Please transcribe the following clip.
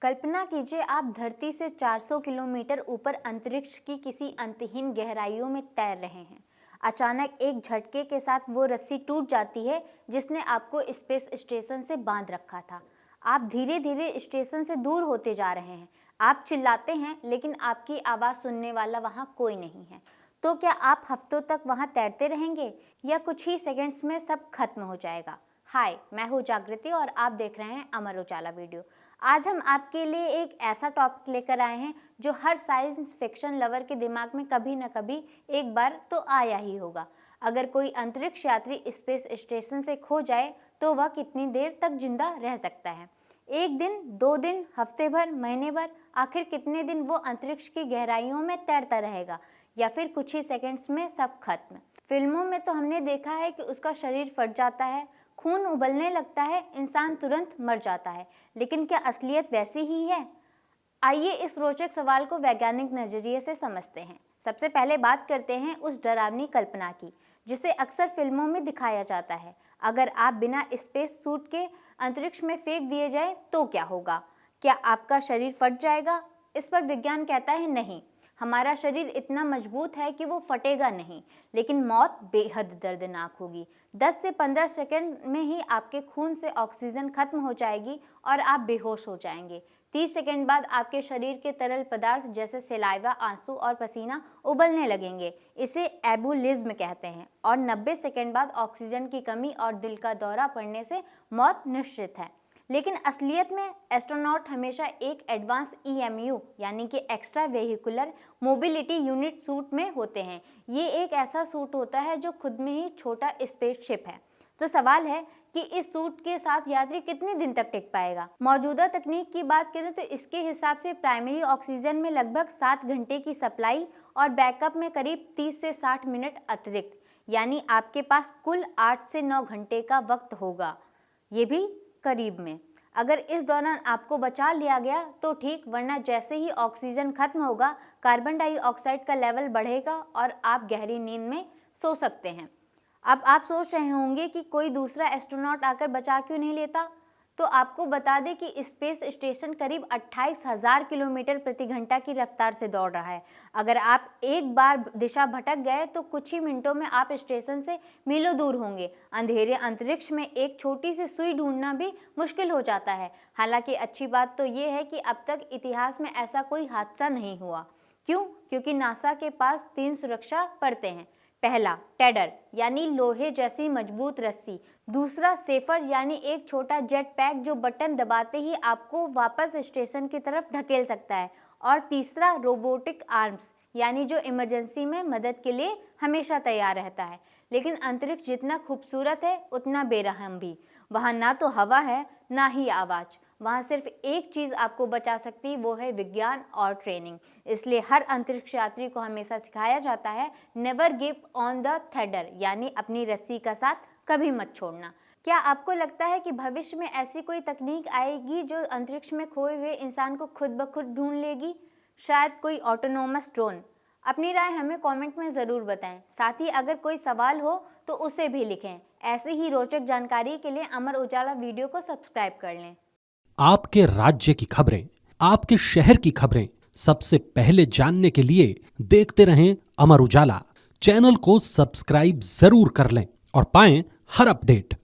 कल्पना कीजिए आप धरती से 400 किलोमीटर ऊपर अंतरिक्ष की किसी अंतहीन गहराइयों में तैर रहे हैं। अचानक एक झटके के साथ वो रस्सी टूट जाती है जिसने आपको स्पेस स्टेशन से बांध रखा था। आप धीरे धीरे स्टेशन से दूर होते जा रहे हैं। आप चिल्लाते हैं लेकिन आपकी आवाज़ सुनने वाला वहाँ कोई नहीं है। तो क्या आप हफ्तों तक वहाँ तैरते रहेंगे या कुछ ही सेकंड्स में सब खत्म हो जाएगा? हाय, मैं हूँ जागृति और आप देख रहे हैं अमर उजाला वीडियो। आज हम आपके लिए एक ऐसा टॉपिक लेकर आए हैं जो हर साइंस फिक्शन लवर के दिमाग में कभी न कभी एक बार तो आया ही होगा। अगर कोई अंतरिक्ष यात्री स्पेस स्टेशन से खो जाए तो वह कितनी देर तक जिंदा रह सकता है? एक दिन, 2 दिन, हफ्ते भर, महीने भर, आखिर कितने दिन वो अंतरिक्ष की गहराइयों में तैरता रहेगा या फिर कुछ ही सेकंड्स में सब खत्म? फिल्मों में तो हमने देखा है कि उसका शरीर फट जाता है, खून उबलने लगता है, इंसान तुरंत मर जाता है, लेकिन क्या असलियत वैसी ही है? आइए इस रोचक सवाल को वैज्ञानिक नजरिए से समझते हैं। सबसे पहले बात करते हैं उस डरावनी कल्पना की जिसे अक्सर फिल्मों में दिखाया जाता है। अगर आप बिना स्पेस सूट के अंतरिक्ष में फेंक दिए जाए तो क्या होगा? क्या आपका शरीर फट जाएगा? इस पर विज्ञान कहता है नहीं, हमारा शरीर इतना मजबूत है कि वो फटेगा नहीं, लेकिन मौत बेहद दर्दनाक होगी। 10 से 15 सेकंड में ही आपके खून से ऑक्सीजन खत्म हो जाएगी और आप बेहोश हो जाएंगे। 30 सेकंड बाद आपके शरीर के तरल पदार्थ जैसे सलाइवा, आंसू और पसीना उबलने लगेंगे। इसे एबुलिज्म कहते हैं। और 90 सेकंड बाद ऑक्सीजन की कमी और दिल का दौरा पड़ने से मौत निश्चित है। लेकिन असलियत में एस्ट्रोनॉट हमेशा एक एडवांस EMU यानी कि extra vehicular mobility unit suit में होते हैं। ये एक ऐसा सूट होता है जो खुद में ही छोटा स्पेसशिप है। तो सवाल है कि इस सूट के साथ यात्री कितने दिन तक टिक पाएगा? मौजूदा तकनीक की बात करें तो इसके हिसाब से प्राइमरी ऑक्सीजन में लगभग 7 घंटे की सप्लाई और बैकअप में करीब 30 से 60 मिनट अतिरिक्त, यानी आपके पास कुल 8 से 9 घंटे का वक्त होगा, ये भी करीब में। अगर इस दौरान आपको बचा लिया गया तो ठीक, वरना जैसे ही ऑक्सीजन खत्म होगा कार्बन डाइऑक्साइड का लेवल बढ़ेगा और आप गहरी नींद में सो सकते हैं। अब आप सोच रहे होंगे कि कोई दूसरा एस्ट्रोनॉट आकर बचा क्यों नहीं लेता? तो आपको बता दें कि स्पेस स्टेशन करीब 28,000 किलोमीटर प्रति घंटा की रफ्तार से दौड़ रहा है। अगर आप एक बार दिशा भटक गए तो कुछ ही मिनटों में आप स्टेशन से मीलों दूर होंगे। अंधेरे अंतरिक्ष में एक छोटी सी सुई ढूंढना भी मुश्किल हो जाता है। हालांकि अच्छी बात तो ये है कि अब तक इतिहास में ऐसा कोई हादसा नहीं हुआ। क्यों? क्योंकि नासा के पास 3 सुरक्षा परतें हैं। पहला, टेडर यानी लोहे जैसी मजबूत रस्सी। दूसरा, सेफर यानी एक छोटा जेट पैक जो बटन दबाते ही आपको वापस स्टेशन की तरफ ढकेल सकता है। और तीसरा, रोबोटिक आर्म्स यानी जो इमरजेंसी में मदद के लिए हमेशा तैयार रहता है। लेकिन अंतरिक्ष जितना खूबसूरत है उतना बेरहम भी। वहाँ ना तो हवा है ना ही आवाज़। वहाँ सिर्फ एक चीज़ आपको बचा सकती है, वो है विज्ञान और ट्रेनिंग। इसलिए हर अंतरिक्ष यात्री को हमेशा सिखाया जाता है, never give on the threader, यानी अपनी रस्सी का साथ कभी मत छोड़ना। क्या आपको लगता है कि भविष्य में ऐसी कोई तकनीक आएगी जो अंतरिक्ष में खोए हुए इंसान को खुद ब खुद ढूंढ लेगी? शायद कोई ऑटोनोमस ड्रोन? अपनी राय हमें कमेंट में ज़रूर बताएं। साथ ही अगर कोई सवाल हो तो उसे भी लिखें। ऐसी ही रोचक जानकारी के लिए अमर उजाला वीडियो को सब्सक्राइब कर लें। आपके राज्य की खबरें, आपके शहर की खबरें सबसे पहले जानने के लिए देखते रहें अमर उजाला। चैनल को सब्सक्राइब जरूर कर लें और पाएं हर अपडेट।